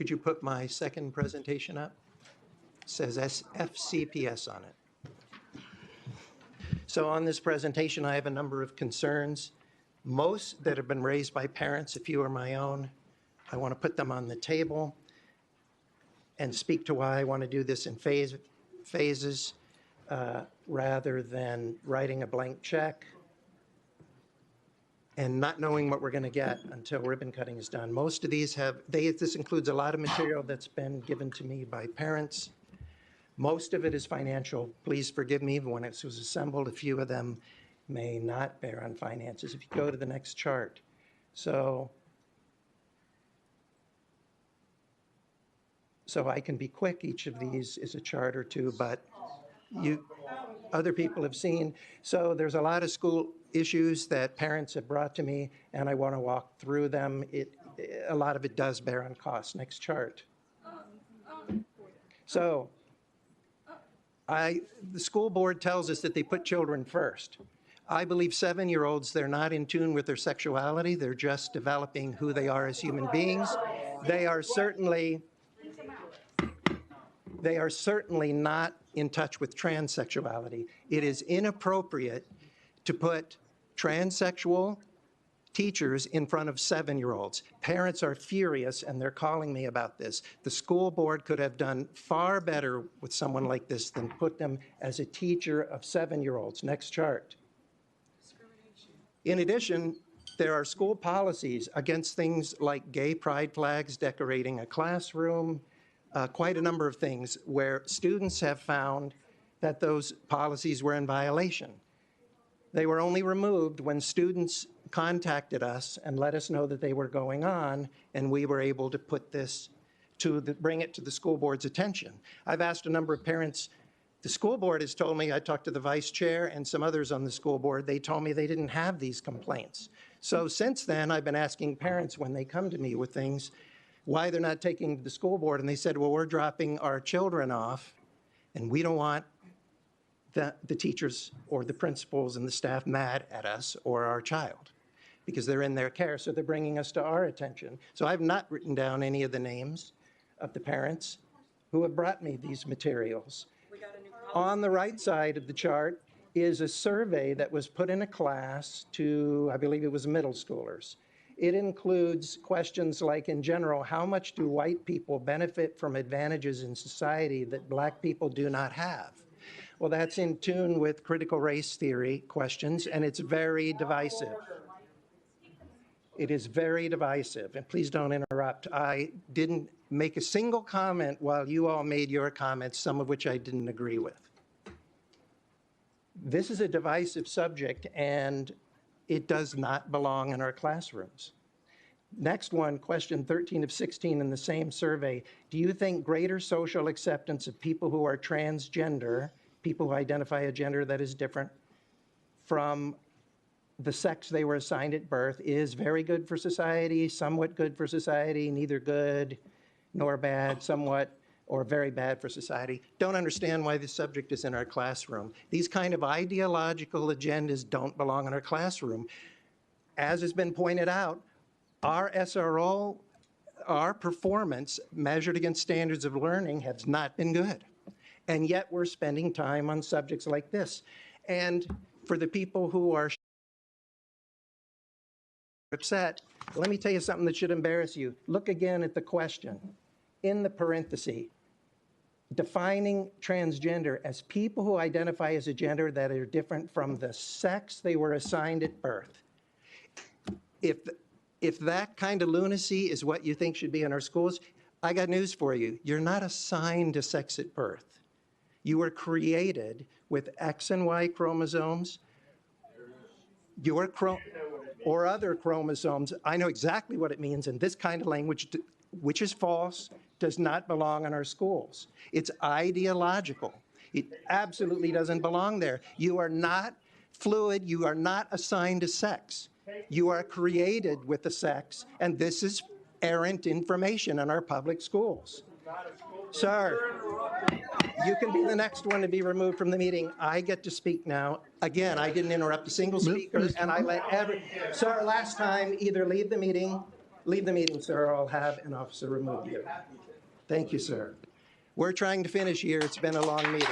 Could you put my second presentation up? It says FCPS on it. So on this presentation, I have a number of concerns, most that have been raised by parents, a few are my own. I want to put them on the table and speak to why I want to do this in phases rather than writing a blank check and not knowing what we're going to get until ribbon cutting is done. Most of these this includes a lot of material that's been given to me by parents. Most of it is financial. Please forgive me, when it was assembled, a few of them may not bear on finances. If you go to the next chart. So I can be quick. Each of these is a chart or two, but other people have seen. So there's a lot of school issues that parents have brought to me, and I want to walk through them. A lot of it does bear on cost. Next chart. So the school board tells us that they put children first. I believe 7-year-olds, they're not in tune with their sexuality. They're just developing who they are as human beings. They are certainly not in touch with transsexuality. It is inappropriate to put transsexual teachers in front of 7-year-olds. Parents are furious, and they're calling me about this. The school board could have done far better with someone like this than put them as a teacher of 7-year-olds. Next chart. In addition, there are school policies against things like gay pride flags, decorating a classroom, quite a number of things where students have found that those policies were in violation. They were only removed when students contacted us and let us know that they were going on, and we were able to put this bring it to the school board's attention. I've asked a number of parents. The school board has told me, I talked to the vice chair and some others on the school board, they told me they didn't have these complaints. So since then, I've been asking parents when they come to me with things, why they're not taking to the school board, and they said, well, we're dropping our children off, and we don't want the teachers or the principals and the staff mad at us or our child because they're in their care, so they're bringing us to our attention. So I've not written down any of the names of the parents who have brought me these materials. On the right side of the chart is a survey that was put in a class to, I believe it was middle schoolers. It includes questions like, in general, how much do white people benefit from advantages in society that black people do not have? Well, that's in tune with critical race theory questions, and it's very divisive. It is very divisive, and please don't interrupt. I didn't make a single comment while you all made your comments, some of which I didn't agree with. This is a divisive subject, and it does not belong in our classrooms. Next one, question 13 of 16 in the same survey. Do you think greater social acceptance of people who are transgender, people who identify a gender that is different from the sex they were assigned at birth, is very good for society, somewhat good for society, neither good nor bad, somewhat or very bad for society? Don't understand why this subject is in our classroom. These kind of ideological agendas don't belong in our classroom. As has been pointed out, our SRO, our performance measured against standards of learning has not been good. And yet we're spending time on subjects like this. And for the people who are upset, let me tell you something that should embarrass you. Look again at the question in the parenthesis, defining transgender as people who identify as a gender that are different from the sex they were assigned at birth. If that kind of lunacy is what you think should be in our schools, I got news for you. You're not assigned a sex at birth. You were created with X and Y chromosomes, or other chromosomes. I know exactly what it means, and this kind of language, which is false, does not belong in our schools. It's ideological. It absolutely doesn't belong there. You are not fluid. You are not assigned a sex. You are created with a sex, and this is errant information in our public schools. Sir, you can be the next one to be removed from the meeting. I get to speak now. Again, I didn't interrupt a single speaker, and I let Sir, last time, either leave the meeting Leave the meeting, sir, or I'll have an officer remove you. Thank you, sir. We're trying to finish here. It's been a long meeting.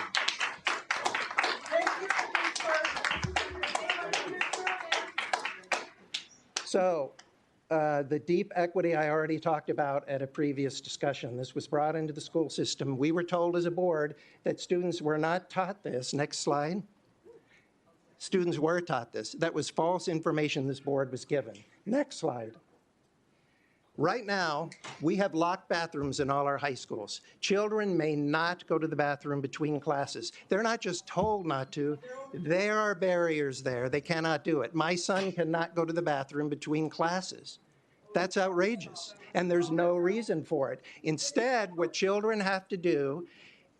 So the deep equity I already talked about at a previous discussion. This was brought into the school system. We were told as a board that students were not taught this. Next slide. Students were taught this. That was false information this board was given. Next slide. Right now, we have locked bathrooms in all our high schools. Children may not go to the bathroom between classes. They're not just told not to. There are barriers there. They cannot do it. My son cannot go to the bathroom between classes. That's outrageous, and there's no reason for it. Instead, what children have to do,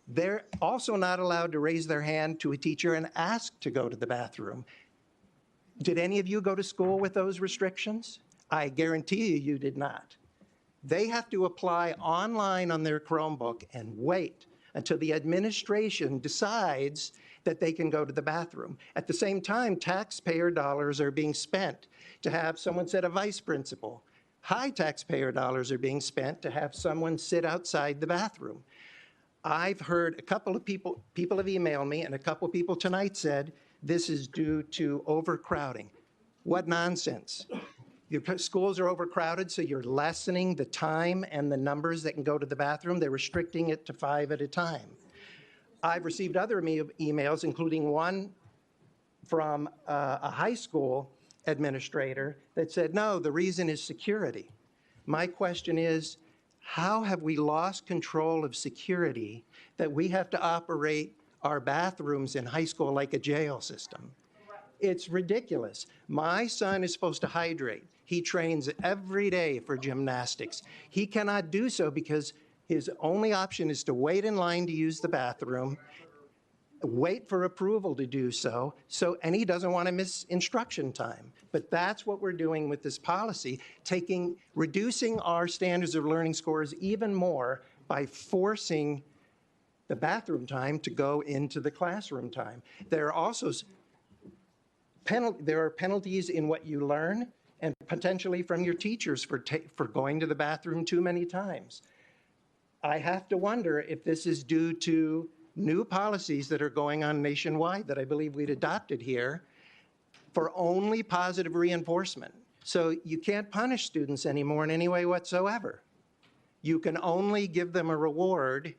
they're also not allowed to raise their hand to a teacher and ask to go to the bathroom. Did any of you go to school with those restrictions? I guarantee you did not. They have to apply online on their Chromebook and wait until the administration decides that they can go to the bathroom. At the same time, taxpayer dollars are being spent to have someone set a vice principal. High taxpayer dollars are being spent to have someone sit outside the bathroom. I've heard a couple of people have emailed me, and a couple of people tonight said this is due to overcrowding. What nonsense. Your schools are overcrowded, so you're lessening the time and the numbers that can go to the bathroom. They're restricting it to 5 at a time. I've received other emails, including one from a high school administrator that said, no, the reason is security. My question is, how have we lost control of security that we have to operate our bathrooms in high school like a jail system? It's ridiculous. My son is supposed to hydrate. He trains every day for gymnastics. He cannot do so because his only option is to wait in line to use the bathroom, wait for approval to do so, and he doesn't want to miss instruction time. But that's what we're doing with this policy, reducing our standards of learning scores even more by forcing the bathroom time to go into the classroom time. There are also penalties in what you learn and potentially from your teachers for going to the bathroom too many times. I have to wonder if this is due to new policies that are going on nationwide that I believe we'd adopted here for only positive reinforcement. So you can't punish students anymore in any way whatsoever. You can only give them a reward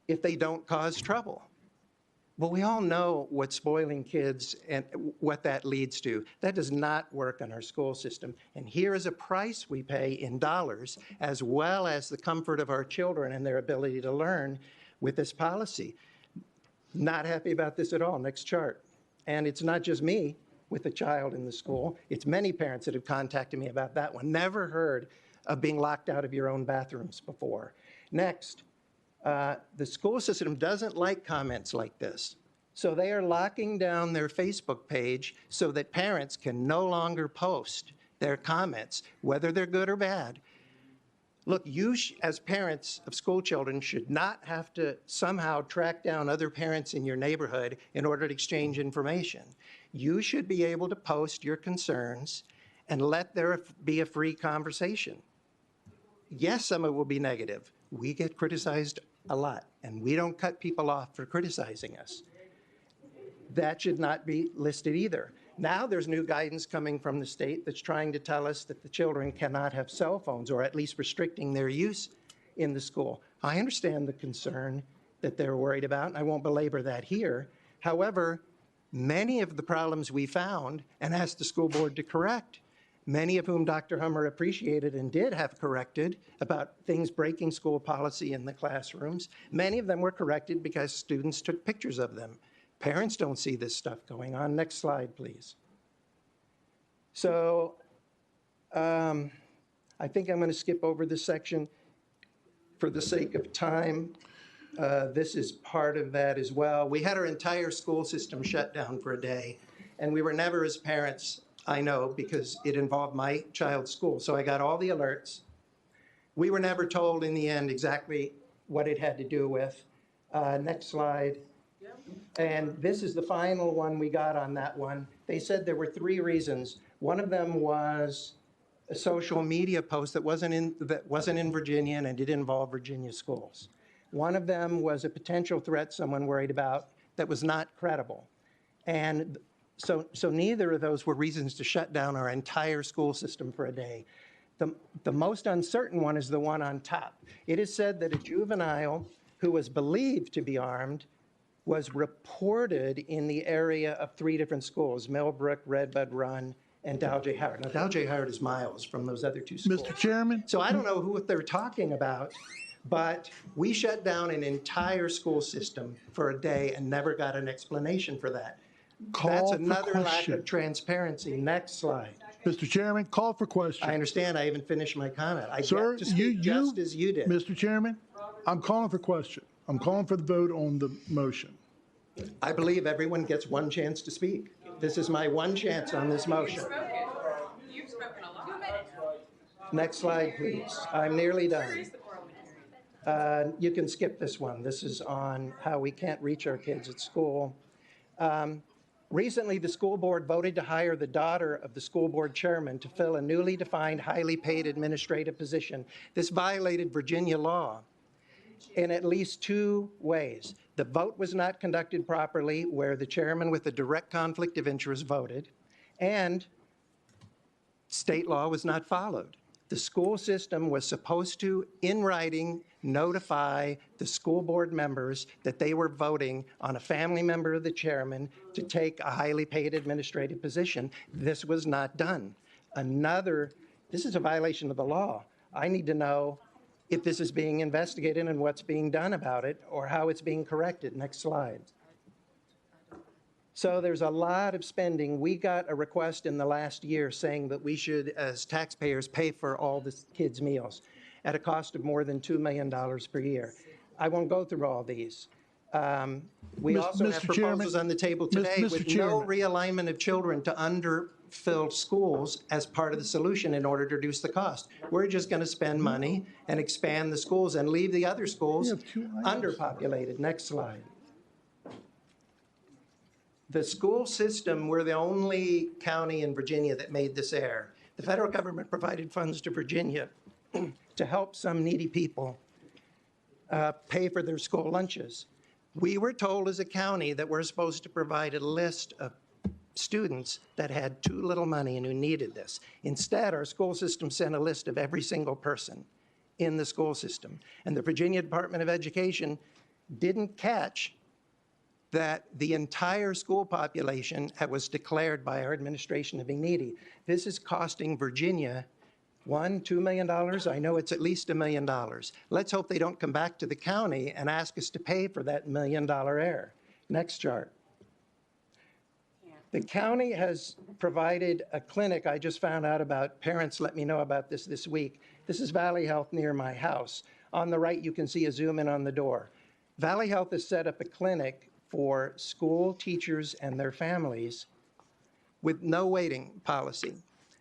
if they don't cause trouble. Well, we all know what spoiling kids and what that leads to. That does not work in our school system. And here is a price we pay in dollars, as well as the comfort of our children and their ability to learn with this policy. Not happy about this at all. Next chart. And it's not just me with a child in the school. It's many parents that have contacted me about that one. Never heard of being locked out of your own bathrooms before. Next. The school system doesn't like comments like this. So they are locking down their Facebook page so that parents can no longer post their comments, whether they're good or bad. Look, you as parents of school children should not have to somehow track down other parents in your neighborhood in order to exchange information. You should be able to post your concerns and let there be a free conversation. Yes, some of it will be negative. We get criticized a lot, and we don't cut people off for criticizing us. That should not be listed either. Now there's new guidance coming from the state that's trying to tell us that the children cannot have cell phones, or at least restricting their use in the school. I understand the concern that they're worried about, and I won't belabor that here. However, many of the problems we found and asked the school board to correct, many of whom Dr. Hummer appreciated and did have corrected about things breaking school policy in the classrooms. Many of them were corrected because students took pictures of them. Parents don't see this stuff going on. Next slide, please. So I think I'm going to skip over this section for the sake of time. This is part of that as well. We had our entire school system shut down for a day, and we were never, as parents, I know, because it involved my child's school. So I got all the alerts. We were never told in the end exactly what it had to do with. Next slide. And this is the final one we got on that one. They said there were 3 reasons. One of them was a social media post that wasn't in Virginia, and it did involve Virginia schools. One of them was a potential threat someone worried about that was not credible. And so neither of those were reasons to shut down our entire school system for a day. The most uncertain one is the one on top. It is said that a juvenile who was believed to be armed was reported in the area of 3 different schools, Millbrook, Redbud Run, and Dow J. Howard. Now, Dow J. Howard is miles from those other 2 schools. Mr. Chairman? So I don't know what they're talking about, but we shut down an entire school system for a day and never got an explanation for that. That's another lack of transparency. Next slide. Mr. Chairman, call for question. I understand. I haven't finished my comment. I Sir, get to speak just as you did. Mr. Chairman, I'm calling for question. I'm calling for the vote on the motion. I believe everyone gets one chance to speak. This is my one chance on this motion. You've spoken a lot. Next slide, please. I'm nearly done. You can skip this one. This is on how we can't reach our kids at school. Recently, the school board voted to hire the daughter of the school board chairman to fill a newly defined, highly paid administrative position. This violated Virginia law in at least 2 ways. The vote was not conducted properly, where the chairman with a direct conflict of interest voted, and state law was not followed. The school system was supposed to, in writing, notify the school board members that they were voting on a family member of the chairman to take a highly paid administrative position. This was not done. This is a violation of the law. I need to know if this is being investigated and what's being done about it, or how it's being corrected. Next slide. So there's a lot of spending. We got a request in the last year saying that we should, as taxpayers, pay for all the kids' meals at a cost of more than $2 million per year. I won't go through all these. We also have proposals on the table today with no realignment of children to underfilled schools as part of the solution in order to reduce the cost. We're just going to spend money and expand the schools and leave the other schools underpopulated. Next slide. The school system, we're the only county in Virginia that made this error. The federal government provided funds to Virginia to help some needy people pay for their school lunches. We were told as a county that we're supposed to provide a list of students that had too little money and who needed this. Instead, our school system sent a list of every single person in the school system. And the Virginia Department of Education didn't catch that the entire school population was declared by our administration to be needy. This is costing Virginia $2 million. I know it's at least $1 million. Let's hope they don't come back to the county and ask us to pay for that $1 million error. Next chart. The county has provided a clinic. I just found out about, parents let me know about this week. This is Valley Health near my house. On the right, you can see a zoom in on the door. Valley Health has set up a clinic for school teachers and their families with no waiting policy.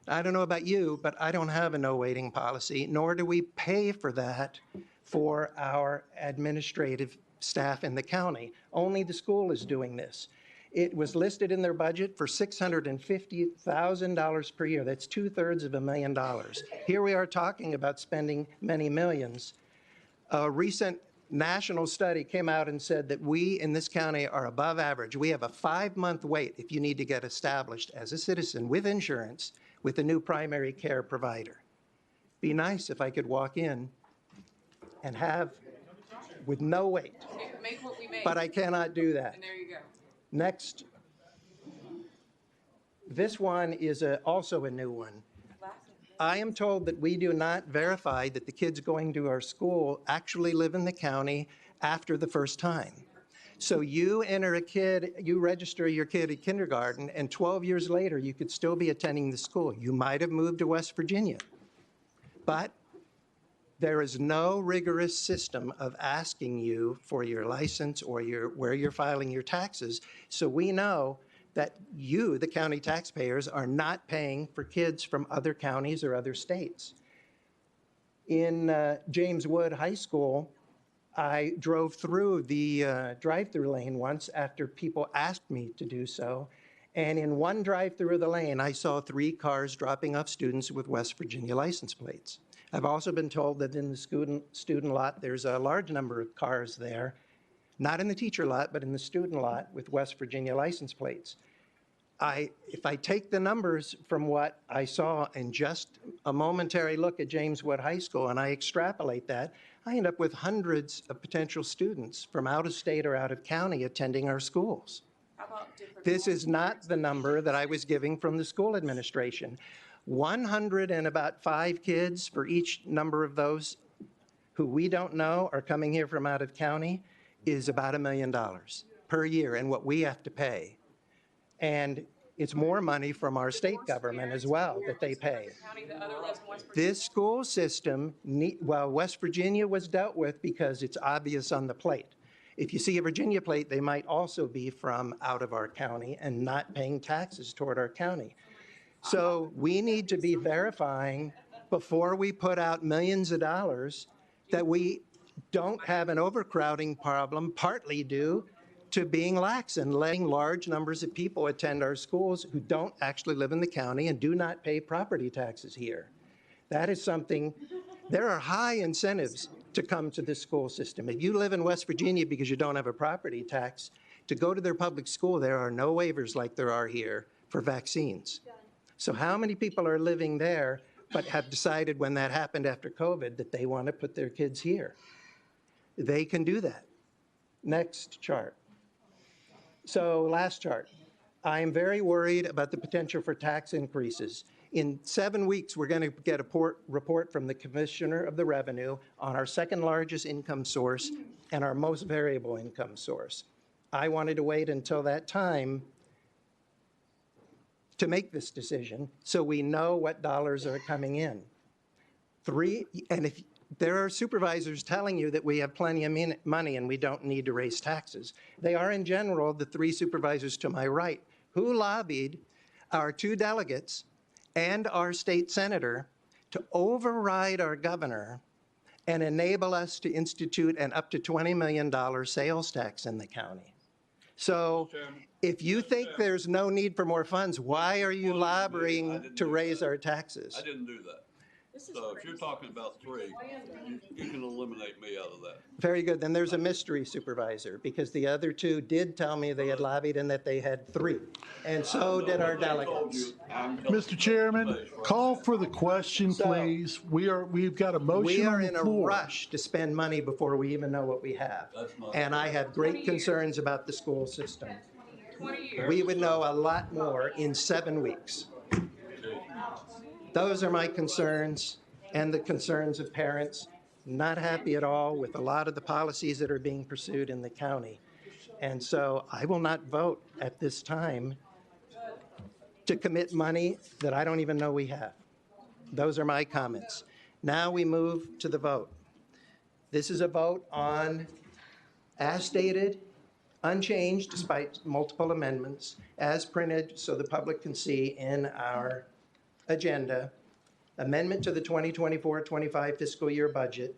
I don't know about you, but I don't have a no waiting policy, nor do we pay for that for our administrative staff in the county. Only the school is doing this. It was listed in their budget for $650,000 per year. That's 2/3 of $1 million. Here we are talking about spending many millions. A recent national study came out and said that we in this county are above average. We have a 5-month wait if you need to get established as a citizen with insurance with a new primary care provider. Be nice if I could walk in and have with no wait. Make what we make. But I cannot do that. And there you go. Next. This one is also a new one. I am told that we do not verify that the kids going to our school actually live in the county after the first time. So you register your kid at kindergarten, and 12 years later, you could still be attending the school. You might have moved to West Virginia. But there is no rigorous system of asking you for your license or where you're filing your taxes. So we know that you, the county taxpayers, are not paying for kids from other counties or other states. In James Wood High School, I drove through the drive-through lane once after people asked me to do so, And in one drive-through of the lane, I saw 3 cars dropping off students with West Virginia license plates. I've also been told that in the student lot, there's a large number of cars there, not in the teacher lot, but in the student lot with West Virginia license plates. If I take the numbers from what I saw in just a momentary look at James Wood High School and I extrapolate that, I end up with hundreds of potential students from out of state or out of county attending our schools. How about different? This is not the number that I was giving from the school administration. 105 kids for each number of those who we don't know are coming here from out of county is about $1 million per year and what we have to pay. And it's more money from our state government as well that they pay. County, the other lives in West Virginia. This school system, well, West Virginia was dealt with because it's obvious on the plate. If you see a Virginia plate, they might also be from out of our county and not paying taxes toward our county. So we need to be verifying before we put out millions of dollars that we don't have an overcrowding problem, partly due to being lax and letting large numbers of people attend our schools who don't actually live in the county and do not pay property taxes here. That is something, there are high incentives to come to this school system. If you live in West Virginia because you don't have a property tax, to go to their public school, there are no waivers like there are here for vaccines. So how many people are living there but have decided when that happened after COVID that they want to put their kids here? They can do that. Next chart. So last chart. I am very worried about the potential for tax increases. In 7 weeks, we're going to get a report from the Commissioner of the Revenue on our second largest income source and our most variable income source. I wanted to wait until that time to make this decision so we know what dollars are coming in. And if there are supervisors telling you that we have plenty of money and we don't need to raise taxes, they are in general the 3 supervisors to my right who lobbied our 2 delegates and our state senator to override our governor and enable us to institute an up to $20 million sales tax in the county. So if you think there's no need for more funds, why are you lobbying to raise our taxes? I didn't do that. So if you're talking about 3, you can eliminate me out of that. Very good. Then there's a mystery supervisor because the other 2 did tell me they had lobbied and that they had 3. And so did our delegates. Mr. Chairman, call for the question, please. We've got a We motion are on in the a floor. rush to spend money before we even know what we have. And I have great concerns about the school system. 20 years. We would know a lot more in 7 weeks. Those are my concerns and the concerns of parents. Not happy at all with a lot of the policies that are being pursued in the county. And so I will not vote at this time to commit money that I don't even know we have. Those are my comments. Now we move to the vote. This is a vote on, as stated, unchanged despite multiple amendments, as printed so the public can see in our agenda, amendment to the 2024-25 fiscal year budget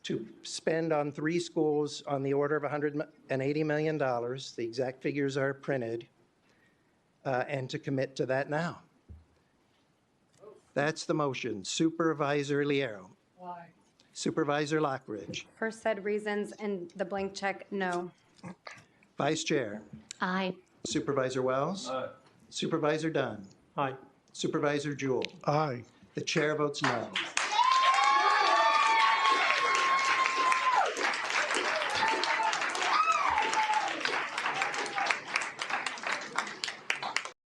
to spend on 3 schools on the order of $180 million. The exact figures are printed, and to commit to that now. That's the motion. Supervisor Liero. Why? Supervisor Lockridge. For said reasons and the blank check, no. Vice Chair. Aye. Supervisor Wells. Aye. Supervisor Dunn. Aye. Supervisor Jewell. Aye. The chair votes no.